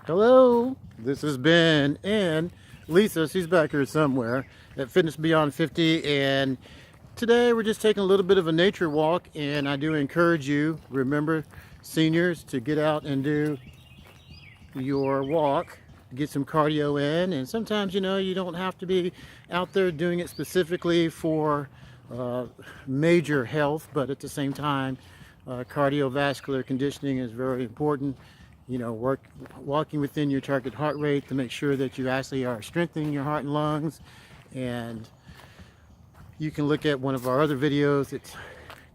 Hello, this is Ben and Lisa. She's back here somewhere at Fitness Beyond 50, and today we're just taking a little bit of a nature walk. And I do encourage you, remember, seniors, to get out and do your walk, get some cardio in. And sometimes, you don't have to be out there doing it specifically for major health, but at the same time, cardiovascular conditioning is very important. Walking within your target heart rate to make sure that you actually are strengthening your heart and lungs. And you can look at one of our other videos. It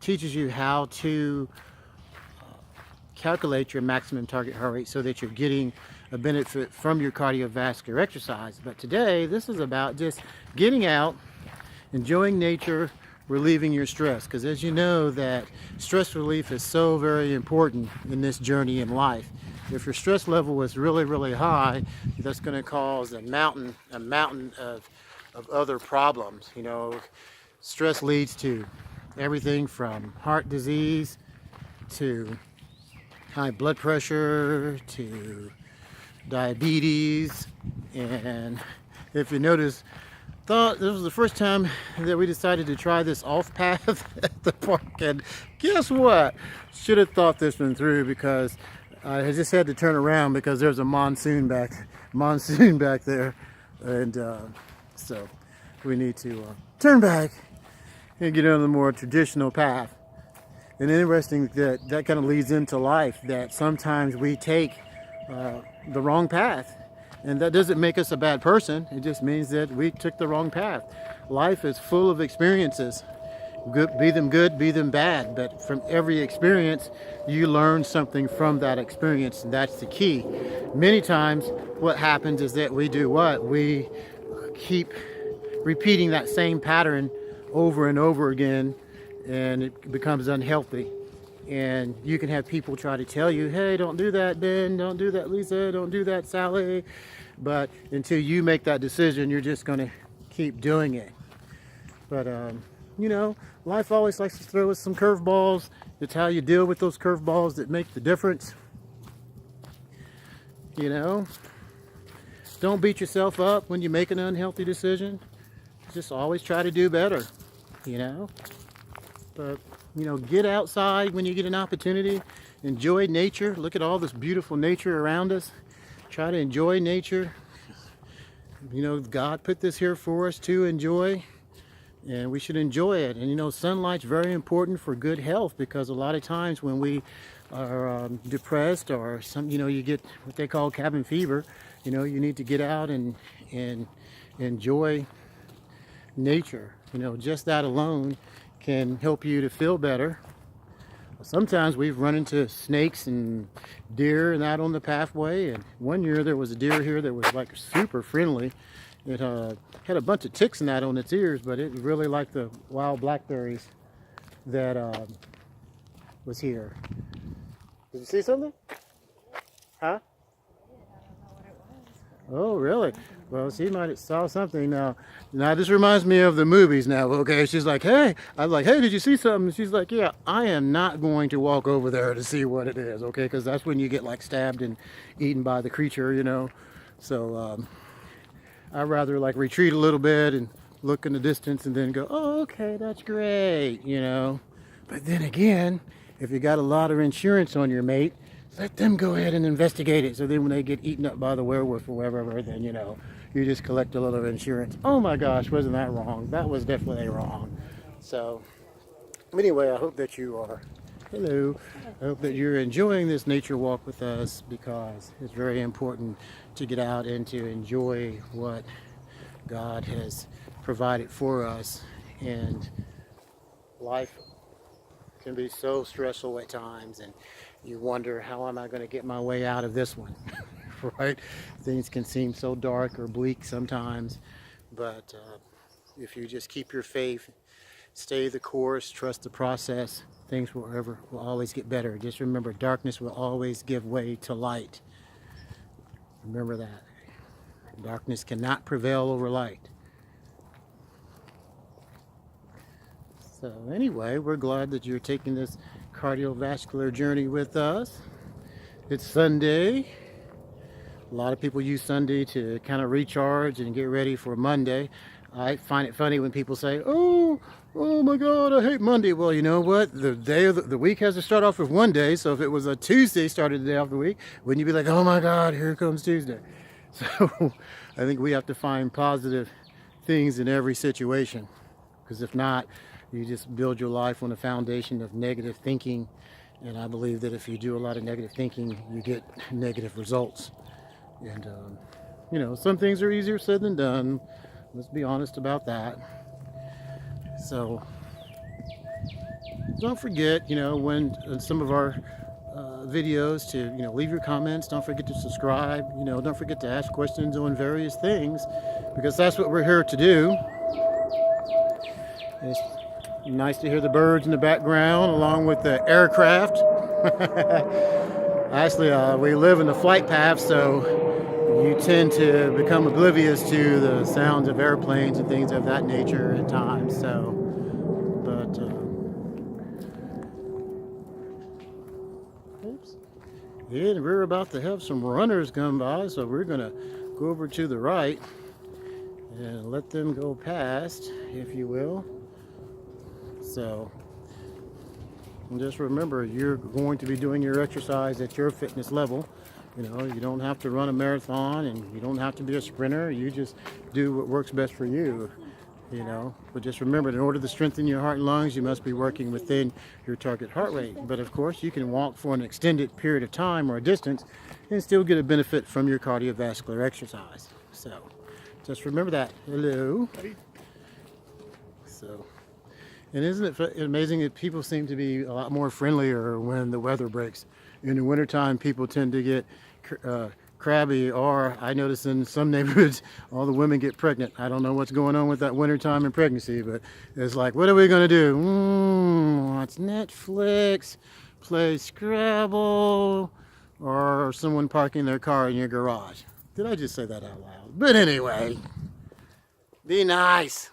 teaches you how to calculate your maximum target heart rate so that you're getting a benefit from your cardiovascular exercise. But today, this is about just getting out, enjoying nature, relieving your stress. Because as you know, that stress relief is so very important in this journey in life. If your stress level is really, really high, that's going to cause a mountain of other problems. Stress leads to everything from heart disease to high blood pressure to diabetes. And if you notice, thought this was the first time that we decided to try this off path at the park, and guess what? Should have thought this one through, because I just had to turn around because there's a monsoon back there, and so we need to turn back and get on the more traditional path. And interesting that kind of leads into life, that sometimes we take the wrong path. And that doesn't make us a bad person. It just means that we took the wrong path. Life is full of experiences. Be them good, be them bad. But from every experience, you learn something from that experience. And that's the key. Many times what happens is that we do what? We keep repeating that same pattern over and over again, and it becomes unhealthy. And you can have people try to tell you, hey, don't do that, Ben, don't do that, Lisa, don't do that, Sally. But until you make that decision, you're just going to keep doing it. But, life always likes to throw us some curveballs. It's how you deal with those curveballs that make the difference. Don't beat yourself up when you make an unhealthy decision. Just always try to do better, But, get outside when you get an opportunity. Enjoy nature. Look at all this beautiful nature around us. Try to enjoy nature. God put this here for us to enjoy, and we should enjoy it. And, sunlight's very important for good health, because a lot of times when we are depressed, or you get what they call cabin fever, you need to get out and enjoy nature. Just that alone can help you to feel better. Sometimes we've run into snakes and deer and out on the pathway. And one year there was a deer here that was like super friendly. It had a bunch of ticks and that on its ears, but it really liked the wild blackberries that was here. Did you see something? Huh? Oh, really? Well, she might have saw something. Now this reminds me of the movies now, okay? She's like, hey. I was like, hey, did you see something? And she's like, yeah, I am not going to walk over there to see what it is, okay? Because that's when you get like stabbed and eaten by the creature, So I'd rather like retreat a little bit and look in the distance and then go, oh, okay, that's great, But then again, if you got a lot of insurance on your mate, let them go ahead and investigate it. So then when they get eaten up by the werewolf or whatever, then, you just collect a little insurance. Oh my gosh, wasn't that wrong? That was definitely wrong. So anyway, I hope that you are, hello, I hope that you're enjoying this nature walk with us, because it's very important to get out and to enjoy what God has provided for us. And life can be so stressful at times, and you wonder, how am I going to get my way out of this one? Right? Things can seem so dark or bleak sometimes, but if you just keep your faith, stay the course, trust the process, things will always get better. Just remember, darkness will always give way to light. Remember that. Darkness cannot prevail over light. So anyway, we're glad that you're taking this cardiovascular journey with us. It's Sunday, A lot of people use Sunday to kind of recharge and get ready for Monday. I find it funny when people say, oh my God, I hate Monday. Well, you know what? The day of the week has to start off with one day. So if it was a Tuesday started the day of the week, wouldn't you be like, oh my God, here comes Tuesday? So I think we have to find positive things in every situation, because if not, you just build your life on a foundation of negative thinking. And I believe that if you do a lot of negative thinking, you get negative results. And, you know, some things are easier said than done. Let's be honest about that. So don't forget, you know, when some of our videos to, you know, leave your comments. Don't forget to subscribe. You know, don't forget to ask questions on various things, because that's what we're here to do. It's nice to hear the birds in the background along with the aircraft. Actually, we live in the flight path, so you tend to become oblivious to the sounds of airplanes and things of that nature at times. So, but oops. Yeah, we're about to have some runners come by, so we're gonna go over to the right and let them go past, if you will. So just remember, you're going to be doing your exercise at your fitness level. You know, you don't have to run a marathon, and you don't have to be a sprinter. You just do what works best for you, you know. But just remember, in order to strengthen your heart and lungs, you must be working within your target heart rate. But of course, you can walk for an extended period of time or a distance and still get a benefit from your cardiovascular exercise. So just remember that. Hello. So, and isn't it amazing that people seem to be a lot more friendlier when the weather breaks? In the wintertime, people tend to get crabby, or I notice in some neighborhoods, all the women get pregnant. I don't know what's going on with that wintertime and pregnancy, but it's like, what are we going to do? Watch Netflix, play Scrabble, or someone parking their car in your garage. Did I just say that out loud? But anyway, be nice.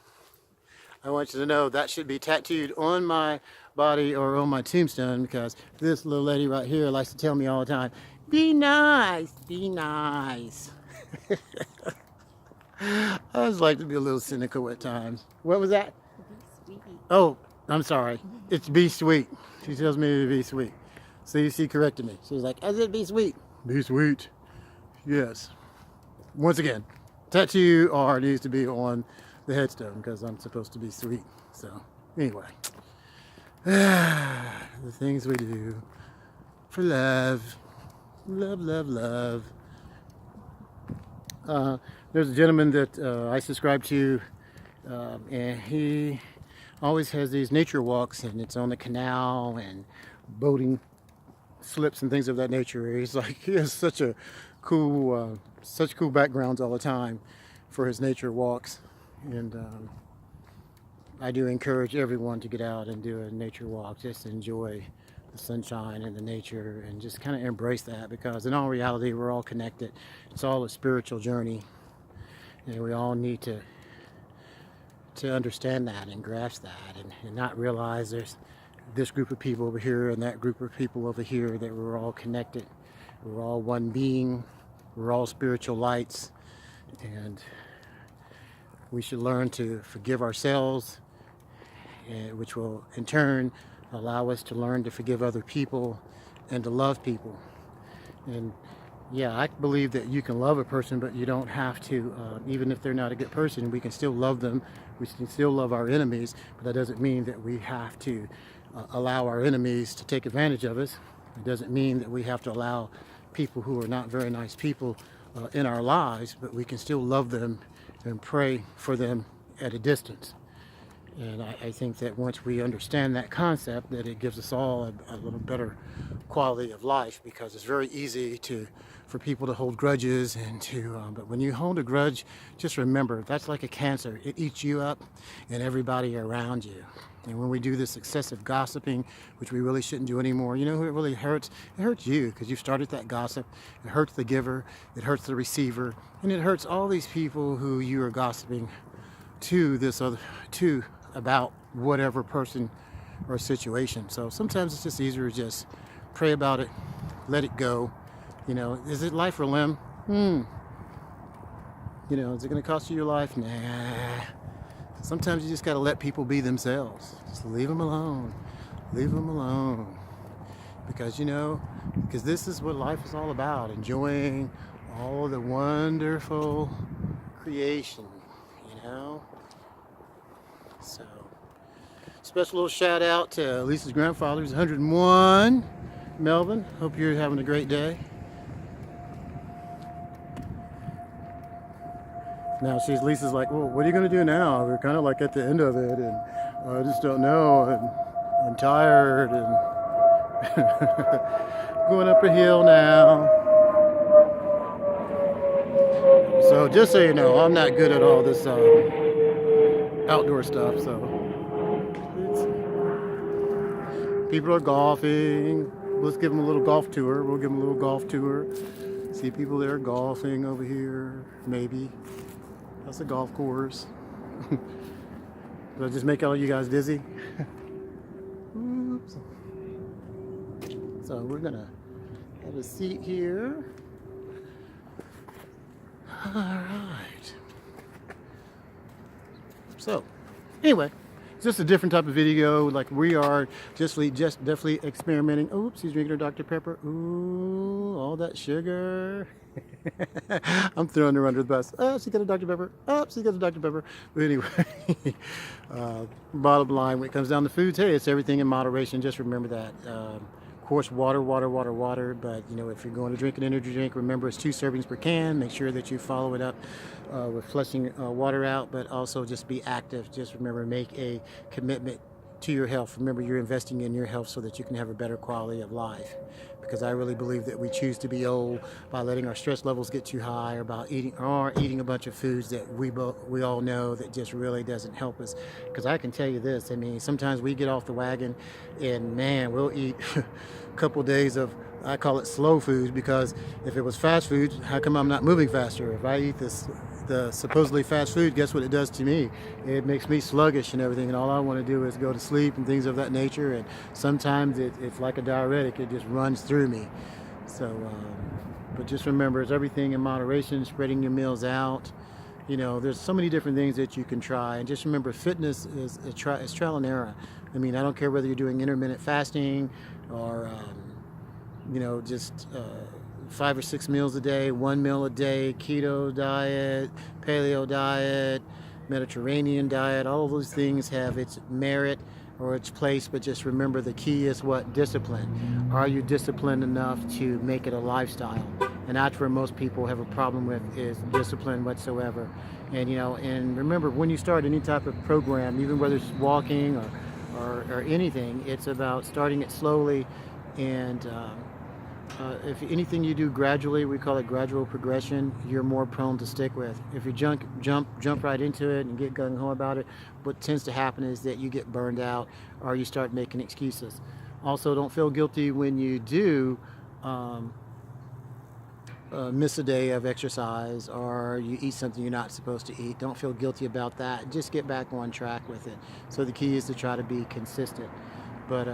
I want you to know that should be tattooed on my body or on my tombstone, because this little lady right here likes to tell me all the time, be nice, be nice. I always like to be a little cynical at times. What was that? Be sweet. Oh, I'm sorry. It's be sweet. She tells me to be sweet. See, she corrected me. She was like, I said be sweet. Be sweet. Yes. Once again, tattoo R needs to be on the headstone, because I'm supposed to be sweet. So anyway, the things we do for love, love, love, love. There's a gentleman that I subscribe to, and he always has these nature walks, and it's on the canal and boating slips and things of that nature. He's like, he has such cool backgrounds all the time for his nature walks. And I do encourage everyone to get out and do a nature walk. Just enjoy the sunshine and the nature, and just kind of embrace that, because in all reality, we're all connected. It's all a spiritual journey, and we all need to understand that and grasp that, and not realize there's this group of people over here and that group of people over here, that we're all connected. We're all one being. We're all spiritual lights, and we should learn to forgive ourselves, which will in turn allow us to learn to forgive other people and to love people. And yeah, I believe that you can love a person, but you don't have to, even if they're not a good person, we can still love them. We can still love our enemies, but that doesn't mean that we have to allow our enemies to take advantage of us. It doesn't mean that we have to allow people who are not very nice people in our lives, but we can still love them and pray for them at a distance. And I think that once we understand that concept, that it gives us all a little better quality of life, because it's very easy for people to hold grudges and but when you hold a grudge, just remember, that's like a cancer. It eats you up and everybody around you. And when we do this excessive gossiping, which we really shouldn't do anymore, you know who it really hurts? It hurts you, because you started that gossip. It hurts the giver, it hurts the receiver, and it hurts all these people who you are gossiping to about whatever person or situation. So sometimes it's just easier to just pray about it, let it go. You know, is it life or limb? You know, is it going to cost you your life? Nah. Sometimes you just got to let people be themselves. Just leave them alone. Leave them alone. Because, you know, because this is what life is all about. Enjoying all the wonderful creation, you know. So, special little shout out to Lisa's grandfather, who's 101. Melvin, hope you're having a great day. Now Lisa's like, well, what are you going to do now? We're kind of like at the end of it, and I just don't know, and I'm tired, and going up a hill now. So just so you know, I'm not good at all this outdoor stuff, so people are golfing. Let's give them a little golf tour. We'll give them a little golf tour. See people there golfing over here, maybe. That's a golf course. Did I just make all you guys dizzy? Oops. So we're gonna have a seat here. All right. So, anyway, it's just a different type of video. Like we are just definitely experimenting. Oops, he's drinking her Dr. Pepper. Ooh, all that sugar. I'm throwing her under the bus. Oh, she got a Dr. Pepper. Oh, she got a Dr. Pepper. But anyway, bottom line, when it comes down to foods, hey, it's everything in moderation. Just remember that. Of course, water. But, you know, if you're going to drink an energy drink, remember it's 2 servings per can. Make sure that you follow it up with flushing water out, but also just be active. Just remember, make a commitment to your health. Remember, you're investing in your health so that you can have a better quality of life. Because I really believe that we choose to be old by letting our stress levels get too high, or by eating a bunch of foods that we all know that just really doesn't help us. Because I can tell you this, I mean, sometimes we get off the wagon and man, we'll eat a couple days of, I call it slow foods, because if it was fast food, how come I'm not moving faster? If I eat the supposedly fast food, guess what it does to me? It makes me sluggish and everything, and all I want to do is go to sleep and things of that nature. And sometimes it's like a diuretic, it just runs through me. So, but just remember, it's everything in moderation, spreading your meals out. You know, there's so many different things that you can try. And just remember, fitness is trial and error. I mean, I don't care whether you're doing intermittent fasting or, you know, just 5 or 6 meals a day, 1 meal a day, keto diet, paleo diet, Mediterranean diet. All of those things have its merit or its place, but just remember the key is what? Discipline. Are you disciplined enough to make it a lifestyle? And that's where most people have a problem with, is discipline whatsoever. And you know, and remember, when you start any type of program, even whether it's walking or anything, it's about starting it slowly. And if anything you do gradually, we call it gradual progression, you're more prone to stick with. If you jump right into it and get gung-ho about it, what tends to happen is that you get burned out or you start making excuses. Also, don't feel guilty when you do miss a day of exercise or you eat something you're not supposed to eat. Don't feel guilty about that. Just get back on track with it. So the key is to try to be consistent. But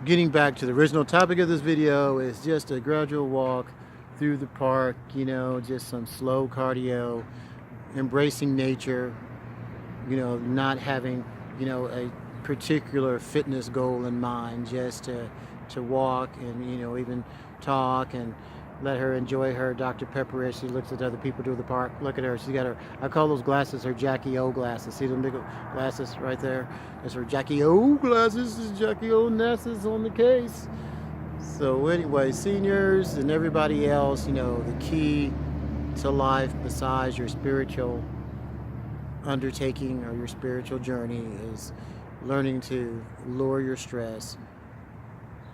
getting back to the original topic of this video, is just a gradual walk through the park, you know, just some slow cardio, embracing nature, you know, not having, you know, a particular fitness goal in mind, just to walk and, you know, even talk and let her enjoy her Dr. Pepper as she looks at other people through the park. Look at her. She's got her, I call those glasses her Jackie O glasses. See them big glasses right there? That's her Jackie O glasses. This is Jackie O Ness's on the case. So anyway, seniors and everybody else, you know, the key to life besides your spiritual undertaking or your spiritual journey is learning to lower your stress,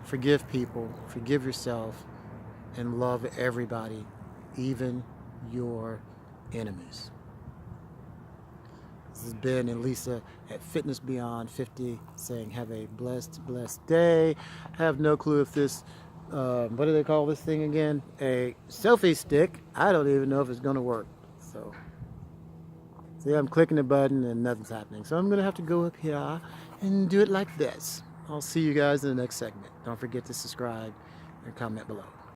forgive people, forgive yourself, and love everybody, even your enemies. This has been and Lisa at Fitness Beyond 50 saying have a blessed day. I have no clue if this, what do they call this thing again? A selfie stick. I don't even know if it's going to work. So, see, I'm clicking the button and nothing's happening. So I'm going to have to go up here and do it like this. I'll see you guys in the next segment. Don't forget to subscribe and comment below.